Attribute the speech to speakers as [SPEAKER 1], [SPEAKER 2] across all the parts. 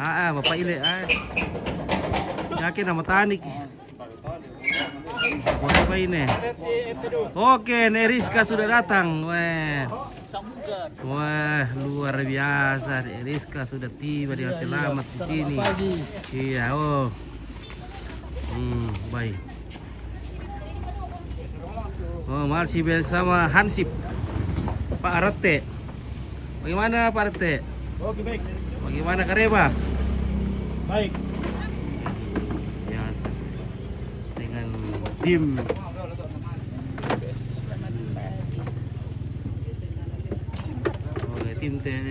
[SPEAKER 1] Bapak Ile. Yakin nama Tanik. Apa ini? Oke, Neriska sudah datang. Wah, luar biasa. Neriska sudah tiba dengan selamat di sini. Iya, baik. Masih bersama Hansip, Pak Rete. Bagaimana Pak Rete?
[SPEAKER 2] Oke, baik.
[SPEAKER 1] Bagaimana Karema?
[SPEAKER 2] Baik.
[SPEAKER 1] Biasa. Dengan tim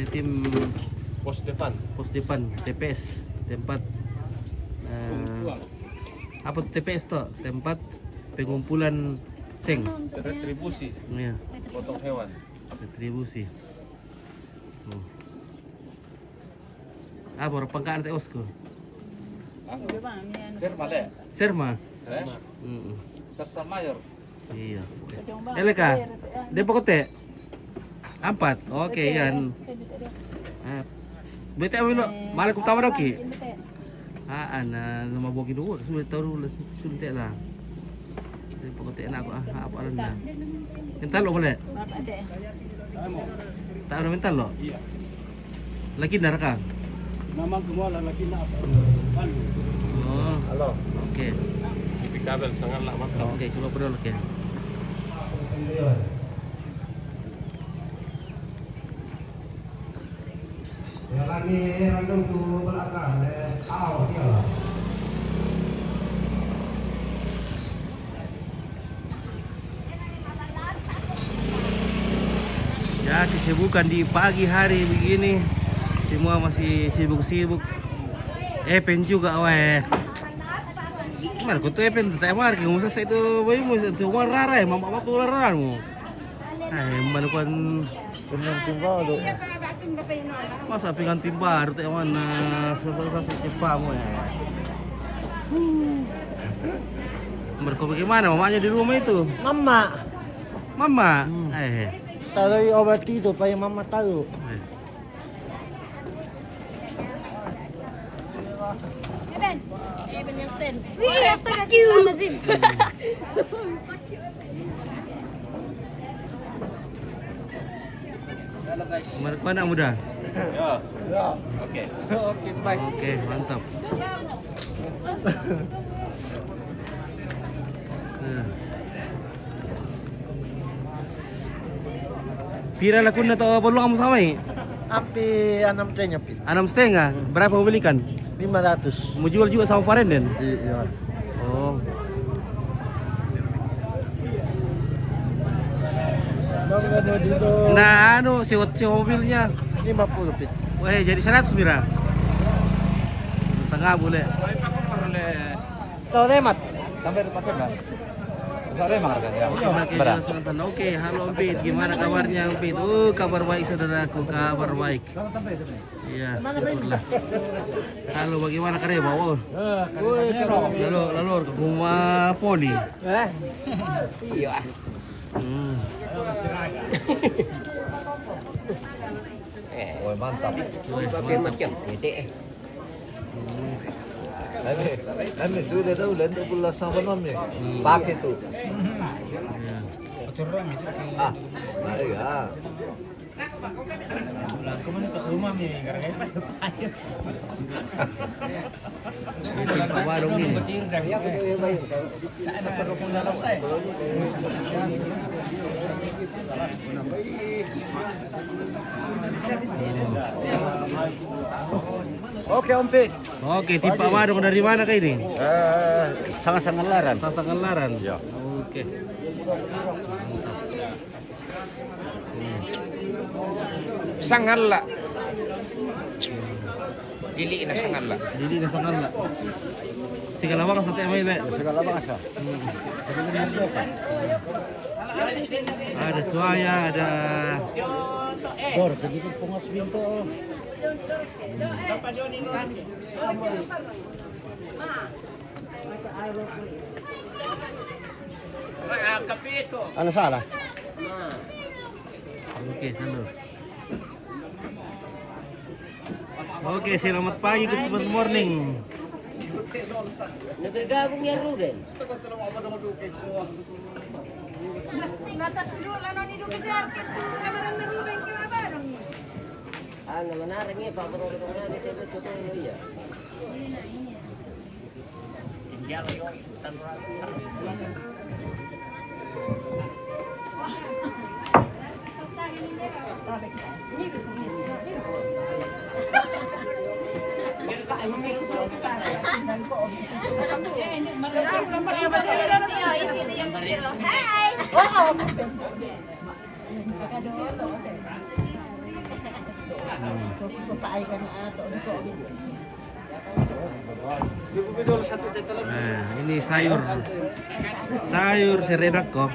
[SPEAKER 1] tim
[SPEAKER 2] Pos
[SPEAKER 1] depan TPS tempat apa TPS toh? Tempat pengumpulan seng.
[SPEAKER 2] retribusi
[SPEAKER 1] Iya,
[SPEAKER 2] potong hewan.
[SPEAKER 1] retribusi. Baru pangkaan teh osko. Serma.
[SPEAKER 2] Sersa mayor.
[SPEAKER 1] Iya. Eleka. Depok teh. 4. Oke, yan. Bete amilo, malak utama daw ki. Mabogi dulu, sulit tahu sulit lah. Depok teh na ako apa alam na. Mental lo boleh? Tak ada mental lo?
[SPEAKER 2] Iya.
[SPEAKER 1] Lagi naraka.
[SPEAKER 2] Memang semua laki na apa?
[SPEAKER 1] Oh.
[SPEAKER 2] Halo.
[SPEAKER 1] Oke.
[SPEAKER 2] Di kabel sangat lama.
[SPEAKER 1] Oke, coba berdua lagi.
[SPEAKER 3] Ya lagi random tu belakang dia lah.
[SPEAKER 1] Ya, kesibukan di pagi hari begini. Semua masih sibuk-sibuk. Epen juga weh. Gimana kau tuh Epen tuh temar ke musa saya itu bayi musa tuh rara ya mama waktu rara mu. Mana kan
[SPEAKER 3] Benar timbal tu.
[SPEAKER 1] masa pengen tim baru tuh mana sasa siapa mu ya. Mereka bagaimana mamanya di rumah itu? Mama.
[SPEAKER 3] Taruh obat itu supaya mama tahu.
[SPEAKER 4] Eben yang stand. Wih, astaga kita Mazim.
[SPEAKER 1] Mereka mana muda?
[SPEAKER 2] Ya. Oke. Oke, baik.
[SPEAKER 1] Oke, mantap. Pira lakun na to bolong kamu sama ini?
[SPEAKER 3] Api 6 trennya pi.
[SPEAKER 1] 6,5. Berapa mau belikan?
[SPEAKER 3] 500.
[SPEAKER 1] Mau jual juga sama Parenden?
[SPEAKER 3] Iya.
[SPEAKER 1] Oh.
[SPEAKER 3] Bang ada itu
[SPEAKER 1] Nah, sewa mobilnya.
[SPEAKER 3] 50 pi.
[SPEAKER 1] Wah, jadi 100 Mira. Tengah boleh.
[SPEAKER 3] Tahu remat. Sampai pakai enggak? Sore emang harganya.
[SPEAKER 1] Oke, halo Ompit, gimana kabarnya Ompit? Kabar baik saudaraku, kabar baik. Iya, syukurlah. Halo, bagaimana Karema? Lalu ke rumah poni.
[SPEAKER 3] Iya. Oh, mantap.
[SPEAKER 1] Mantap.
[SPEAKER 3] Kami sudah tahu dan 12 sama nomnya. Pakai tuh. Ah, iya.
[SPEAKER 1] Warung ini.
[SPEAKER 3] Oke, Om Pit.
[SPEAKER 1] Oke, tim Pak Madong dari mana kah ini?
[SPEAKER 3] Sangat-sangat laran.
[SPEAKER 1] Sangalaran.
[SPEAKER 3] Ya.
[SPEAKER 1] Oke.
[SPEAKER 5] Sangalla. Dili na sangalla.
[SPEAKER 1] Jadi na sangala. Segala bang sa tema ile.
[SPEAKER 3] Segala bangsa.
[SPEAKER 1] Ada suaya, ada
[SPEAKER 3] Bor, begitu pungas binto. Ano salah?
[SPEAKER 1] oke, halo. Oke, selamat pagi, good morning.
[SPEAKER 6] Nagagabong yan, Ruben. Ano, manarang eh, paparong nga, dito ito tutuloy ya.
[SPEAKER 1] Nah, ini sayur. Sayur serenak kok.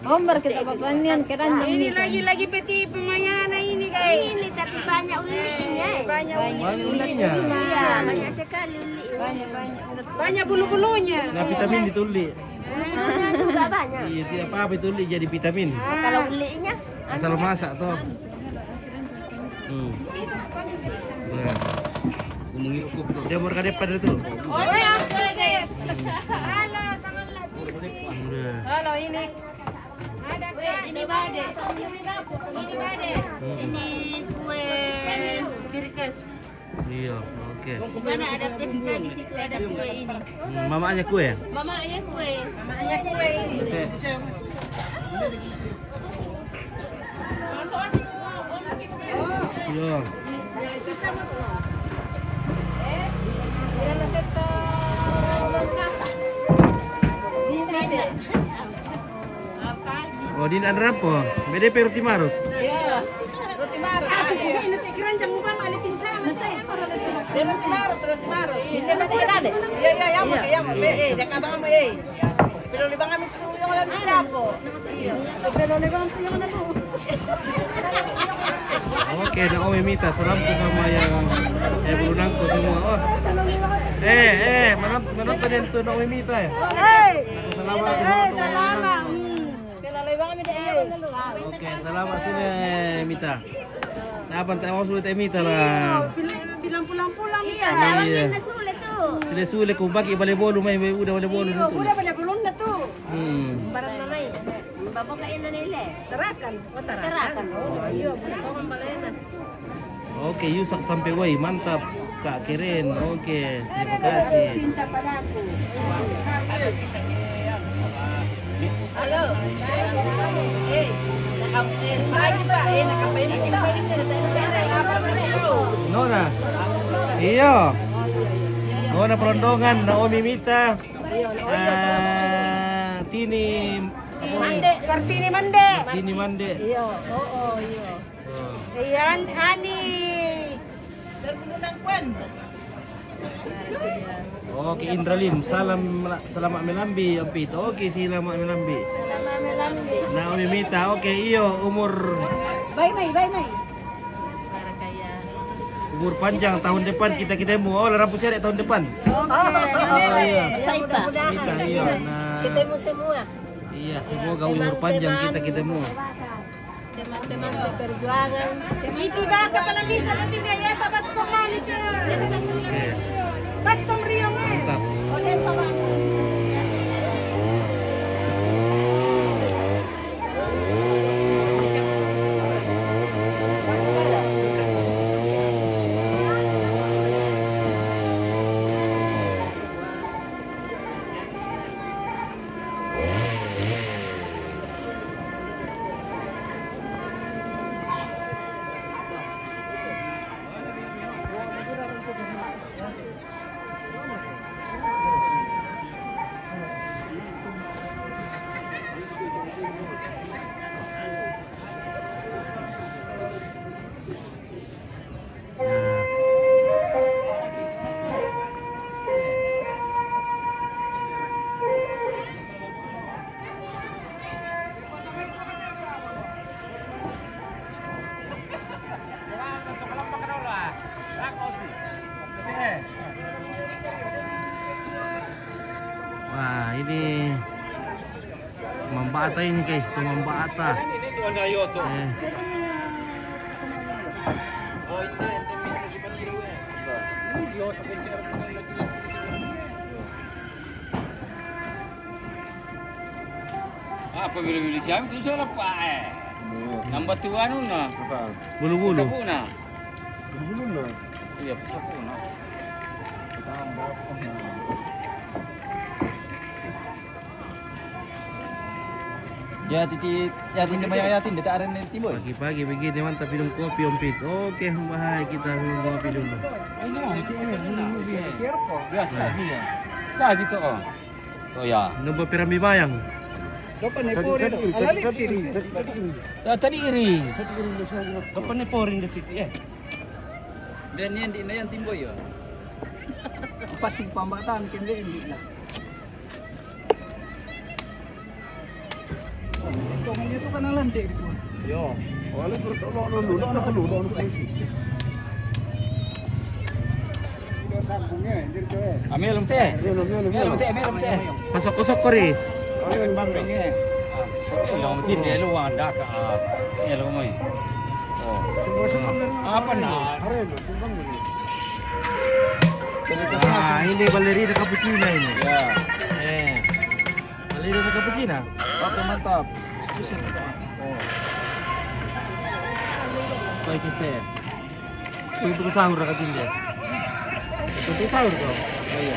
[SPEAKER 4] Ombar kita babanian keranjang ini.
[SPEAKER 7] Lagi peti pemayana ini guys.
[SPEAKER 4] Ini tapi banyak ulinya. Banyak
[SPEAKER 1] Ulatnya.
[SPEAKER 4] Iya, banyak sekali uli. Banyak ulat.
[SPEAKER 7] Banyak bulu-bulunya.
[SPEAKER 1] Nah, vitamin dituli.
[SPEAKER 4] Bulunya juga banyak.
[SPEAKER 1] Iya, tidak apa-apa dituli jadi vitamin.
[SPEAKER 4] Kalau ulinya
[SPEAKER 1] Asal masak toh. Nah. Ngomongin ukup tuh. Dia mau ke depan itu.
[SPEAKER 7] Oh ya, guys. Halo, sangat
[SPEAKER 1] Udah.
[SPEAKER 7] Halo, ini. Ada
[SPEAKER 4] ini bade. Ini bade. Ini kue sirkus.
[SPEAKER 1] Iya, oke.
[SPEAKER 4] Di mana ada pesta di situ ada kue ini.
[SPEAKER 1] Mamanya kue.
[SPEAKER 4] Mamanya kue.
[SPEAKER 7] Mamanya kue ini.
[SPEAKER 1] Oke. Iya. Oh, di ada apa? BDP roti marus.
[SPEAKER 7] Iya. Roti maros. Ini nanti keranjang muka malitin sama. Roti maros, roti maros. Hindi ba tayo dali? Iya, iya, yamo, yamo. Nakabang mo eh. Pero libang kami yung alam nila po. Pero libang kami yung alam mo.
[SPEAKER 1] Oke, ada Om Mita, salamku sama yang berundangku semua. Oh. Menonton yang tuh Om Mita ya. Selamat.
[SPEAKER 7] Salamat. Pero libang kami dahil.
[SPEAKER 1] Oke, selamat sini Mita. Nah, pantai mau sulit Mita lah.
[SPEAKER 7] Bilang pulang-pulang. Iya,
[SPEAKER 1] Iya.
[SPEAKER 4] Sulit tuh.
[SPEAKER 1] Sulit kung bagi balik bolu may udah balik bolu
[SPEAKER 7] Iya,
[SPEAKER 1] itu.
[SPEAKER 7] udah pada belum na to.
[SPEAKER 4] Barang na may. Babakain na nila.
[SPEAKER 7] Tarakan. O tarakan. Oh, iya, bukan ko malena.
[SPEAKER 1] Oke, Yusak sampai woi, mantap Kak Kirin. Oke, terima kasih.
[SPEAKER 7] Cinta padaku. Halo. Eh, pagi ba? Nakapainit kita.
[SPEAKER 1] Nona. Iya. Nona perondongan Naomi Mita. Tini
[SPEAKER 7] Mande, Kartini Mande.
[SPEAKER 1] Tini Mande.
[SPEAKER 7] Iya, oo, iya. Ayan, Ani. Bergununang kwen.
[SPEAKER 1] Oke, Indralim, selamat melambi Pito. Oke, selamat melambi.
[SPEAKER 7] Selamat melambi.
[SPEAKER 1] Naomi Mita. Oke, iyo umur
[SPEAKER 7] Bye, bye.
[SPEAKER 1] umur panjang tahun depan kita ketemu. Oh, rambut saya tahun depan.
[SPEAKER 7] Oke.
[SPEAKER 1] iya.
[SPEAKER 7] Saipa.
[SPEAKER 1] Mita, iya. Nah,
[SPEAKER 7] Ketemu semua.
[SPEAKER 1] iya, semoga umur panjang kita ketemu.
[SPEAKER 7] Teman-teman seperjuangan. Itu dah kepala bisa nanti dia ya pas komalit ya.
[SPEAKER 1] Oke,
[SPEAKER 7] Pas pemriong eh.
[SPEAKER 1] mantap.
[SPEAKER 7] Oleh Pak.
[SPEAKER 1] Wah, ini Mambata ini guys, tuh Mambata. Eh.
[SPEAKER 5] Apa bila-bila siapa tu soal apa Nampak tuan na.
[SPEAKER 1] Bulu-bulu.
[SPEAKER 5] Sapu na. Iya, sapu na.
[SPEAKER 3] Ya yatin banyak yatin dia tak ada nanti boy.
[SPEAKER 1] Pagi-pagi begini mantap minum kopi Om Pit. Oke, bahaya kita minum kopi dulu.
[SPEAKER 3] Biasa ni ya. Sah gitu oh. Oh ya.
[SPEAKER 1] Nunggu pirambi bayang.
[SPEAKER 3] Tadi iri.
[SPEAKER 1] Kapan ni pouring di titik eh?
[SPEAKER 3] Dan ni yang tim boy ya.
[SPEAKER 6] Pasig pambatan kende hindi na. Itu kan lantai gitu.
[SPEAKER 2] Yo, wala perlu na perlu
[SPEAKER 3] Ambil teh. Ambil teh.
[SPEAKER 1] Pasok-kosok ko rin.
[SPEAKER 3] Long tin dia lu ada ka. Ya lu mai. Oh. Apa na?
[SPEAKER 1] Ah, ini ballerina cappuccino ini.
[SPEAKER 3] Ya.
[SPEAKER 1] Ballerina cappuccino.
[SPEAKER 3] Oke mantap.
[SPEAKER 1] Baik Kristen. Untuk sahur rakatin dia. Untuk sahur kau.
[SPEAKER 3] Oh iya.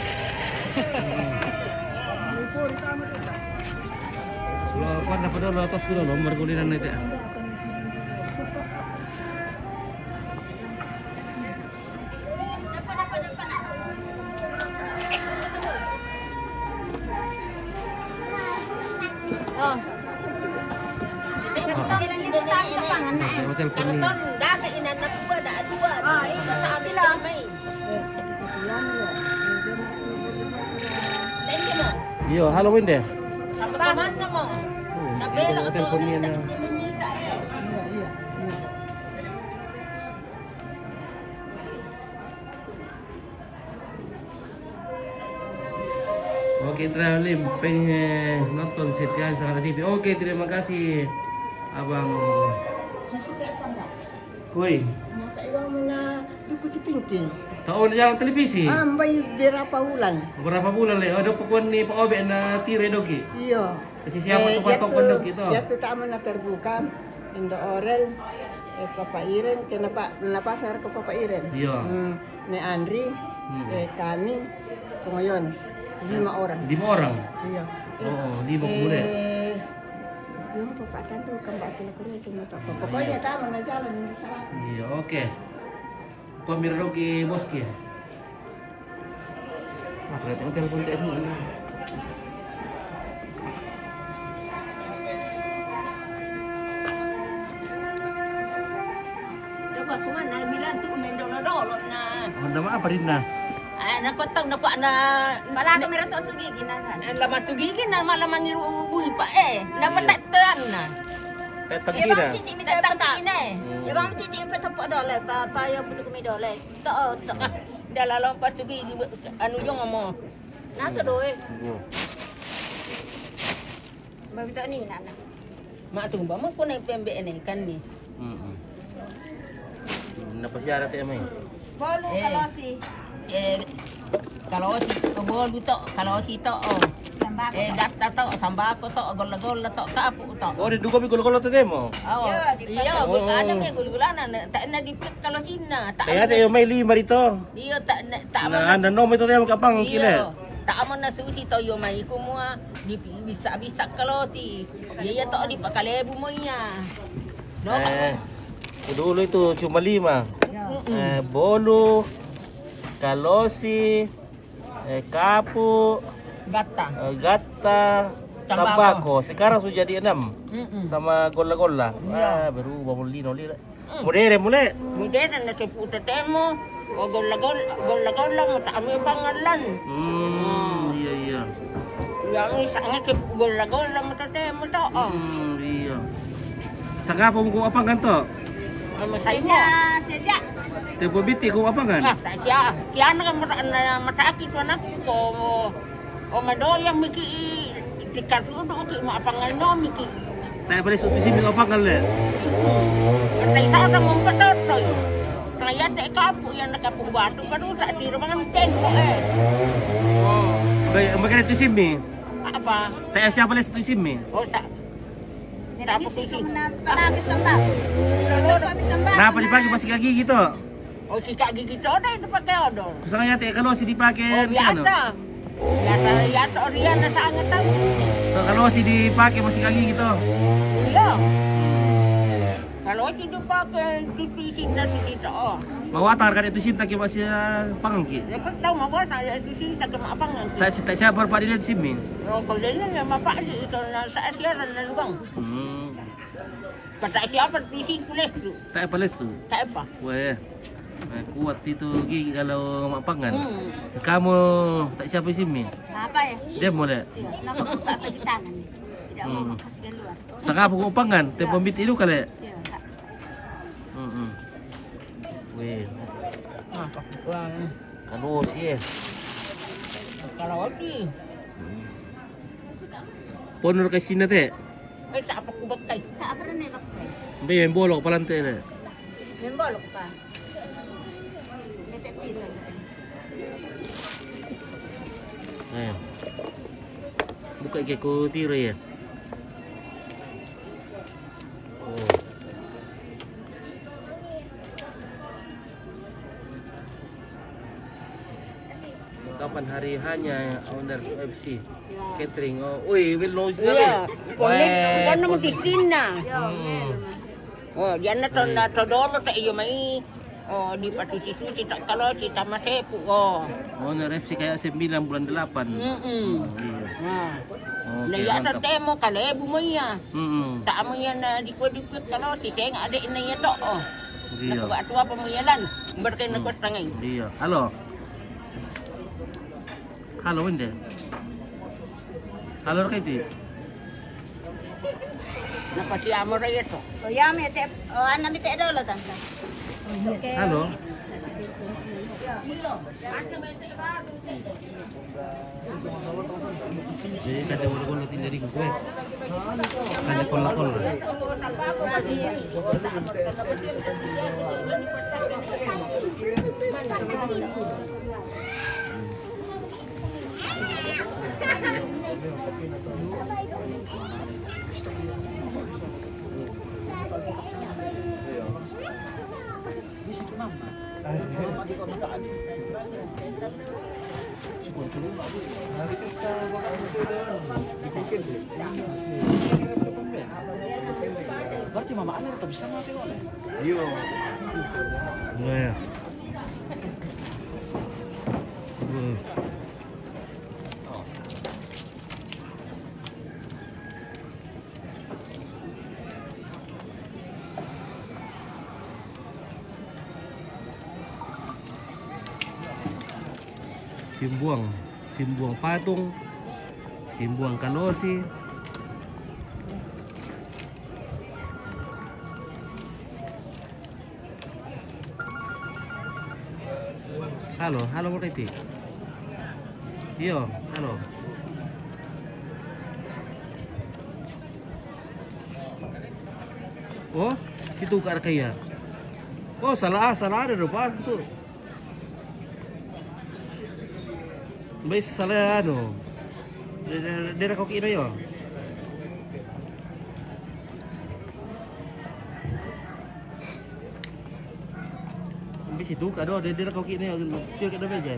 [SPEAKER 1] Kalau apa dapat dulu atas kuda nomor kulinan itu. Telepon ni.
[SPEAKER 7] Dati inanak ko da dua. Sa amin lang may.
[SPEAKER 1] Yo, Halloween deh.
[SPEAKER 7] Paman na mo. Nabelo ko
[SPEAKER 1] telepon niya na. Oke, Dralim pengen nonton setiaan sekarang TV. Oke, terima kasih Abang.
[SPEAKER 6] Susi apa enggak?
[SPEAKER 1] Woi,
[SPEAKER 6] Mata iwa mo na ikuti pinky.
[SPEAKER 1] taon yang televisi.
[SPEAKER 6] May berapa bulan?
[SPEAKER 1] Berapa bulan le? Ada pekuan ni Pak Obe na tire dogi.
[SPEAKER 6] Iya.
[SPEAKER 1] Kasi siapa tu patok pendok itu?
[SPEAKER 6] Yaitu tama na terbuka. Indo Orel. Papa Iren. Kenapa napasar ke Papa Iren?
[SPEAKER 1] Iya.
[SPEAKER 6] Ni Andri. Kami. Ngayon. 5 orang.
[SPEAKER 1] 5 orang.
[SPEAKER 6] Iya.
[SPEAKER 1] Oh, 5 boleh.
[SPEAKER 6] Yung papatan tuh kembali ke kuliah ke motor. Pokoknya tama na jalan hindi salah.
[SPEAKER 1] Iya, oke. Kau mirro ke boski. Ah, berarti ang telepon tayo mo.
[SPEAKER 7] Dapat kuman na bilang tu mendolo-dolo na.
[SPEAKER 1] Honda apa rin na?
[SPEAKER 7] Ana ko tang nako na wala ka meron to sugigi na kan. Lamat sugigi na malamang irubuy pa napatatan na.
[SPEAKER 1] Tagi na.
[SPEAKER 7] Titi mi tatang ina Ibang titi mi patapo dole pa payo pulo kami dole. To. Dalalong pa sugigi anu yung mo. Nato doy. Mabito ni nana. Matumba mo ko na pembe ni kan ni.
[SPEAKER 1] Napasyarat tayo may.
[SPEAKER 7] Bolo kalosi. Kalosi, bolo to, kalosi to. Sambako. Gata to, sambako to, gol-gol to, kapu to.
[SPEAKER 1] Oh, di dugo mi gulo-gulo tayo mo.
[SPEAKER 7] Iya, gulana may gulgulana. Tak na dipit kalosin na.
[SPEAKER 1] Kaya tayo may 5 rito.
[SPEAKER 7] Iya, tak
[SPEAKER 1] Na ano mo ito tayo magkapang kile.
[SPEAKER 7] Tak mo na susi to yung may kumua. Bisa kalosi. Iya to, di pakalebu mo niya. No,
[SPEAKER 1] Dulu itu cuma 5. Bolu, kalosi, kapu, gata, sambako. Sekarang sudah jadi 6 sama gola-gola. Berubah mulino lila. Mudere mule.
[SPEAKER 7] Mudere na seputa temo. O gola-gola mo ta kami pangalan.
[SPEAKER 1] Iya.
[SPEAKER 7] Yang isang gola-gola mo ta temo to.
[SPEAKER 1] Iya. Sanga po mo apa kan to?
[SPEAKER 7] Masaya mo. Sadya.
[SPEAKER 1] Tepo biti kung apa kan?
[SPEAKER 7] Sadya. Kaya na matakit mo na ko. O madoyang miki tikatudo ki mo apangal no miki.
[SPEAKER 1] Tayo pala sa sini apa kan le?
[SPEAKER 7] Tay sa mo patotoy. mga yata ikapo yan nakapugbato pa doon sa tiro mga tempo Oh.
[SPEAKER 1] Magkano ito sim eh?
[SPEAKER 7] Apa?
[SPEAKER 1] Tayo siya pala sa ito sim eh.
[SPEAKER 7] O ta. Tapos iki.
[SPEAKER 4] Palagi sa ba?
[SPEAKER 1] Napa di pagi masih kaki gitu.
[SPEAKER 7] O si kagi gitu na ito pa kayo doon.
[SPEAKER 1] Kusang nga tayo kalau si dipakai
[SPEAKER 7] O yata. Yata oriyan na sa angatan.
[SPEAKER 1] So, kalau si dipakai masih kaki gitu.
[SPEAKER 7] Iya. Kalau hindi pa kay tutusin na dito oh.
[SPEAKER 1] Mawatar kan itu cinta kita masih pangki.
[SPEAKER 7] Dapat tahu mabos saya susi sa kamapang nanti.
[SPEAKER 1] Tak siya berpadilan sim eh.
[SPEAKER 7] O kung dili na mapasi ito na sa asyaran na lubang. Pata siya pa tutusin kulis.
[SPEAKER 1] Tak apa lesu.
[SPEAKER 7] Tak pa.
[SPEAKER 1] Weh. Kuat itu gigi kalau mapangan. Kamu tak siapa sim eh.
[SPEAKER 4] Apa ya?
[SPEAKER 1] Dia boleh.
[SPEAKER 4] Nakabuka pa di tangan. Tidak mau kasih keluar.
[SPEAKER 1] Saka po upangan, tempo biti itu kali.
[SPEAKER 4] Iya.
[SPEAKER 1] Weh.
[SPEAKER 7] Wang
[SPEAKER 1] Kalau sih
[SPEAKER 7] kalau di
[SPEAKER 1] ponor kay sina te.
[SPEAKER 7] sa apa kubot kay.
[SPEAKER 4] Tak pernah nih pakai.
[SPEAKER 1] Be yang bolok palante na.
[SPEAKER 4] Membolok pa. Nete pisang.
[SPEAKER 1] Eh. Buka ke ko tiro ya. Oh. Kapan hari hanya owner FC catering. Oh, uy, will know
[SPEAKER 7] Iya. Kulit kan nang di sina.
[SPEAKER 1] Hmm.
[SPEAKER 7] Oh, yan na to na to doon ta iyo may di patisi kita kalau kita masepu
[SPEAKER 1] Owner FC kaya 9 bulan 8. Iya.
[SPEAKER 7] Nah. Na
[SPEAKER 1] Okay,
[SPEAKER 7] yata
[SPEAKER 1] mantap.
[SPEAKER 7] temo kalebu mo ya. Sa amo yan na di ko dipit kalau si seng ada ina ya to.
[SPEAKER 1] Iya.
[SPEAKER 7] Nakabatua pa mo yalan. Berkay na ko tangay.
[SPEAKER 1] Iya. Halo. Halo hindi. Halo kay ti.
[SPEAKER 7] Napasi amo ra ito.
[SPEAKER 4] O yami te o anami te daw la tansa. Okay.
[SPEAKER 1] Halo. Jadi kada ulo tin dari ko eh. Kada kol.
[SPEAKER 3] Berarti mama anak itu bisa mati oleh.
[SPEAKER 1] Nah. Simbuang patung, simbuang kalosi. Halo, halo mo kay ti. Iyo, halo. Oh, situ ka kaya. Oh, salah ada pas itu. May salah ano. Dera ko kino yo. May situ ka do, dera ko kino yo. Still ka do ba dyan?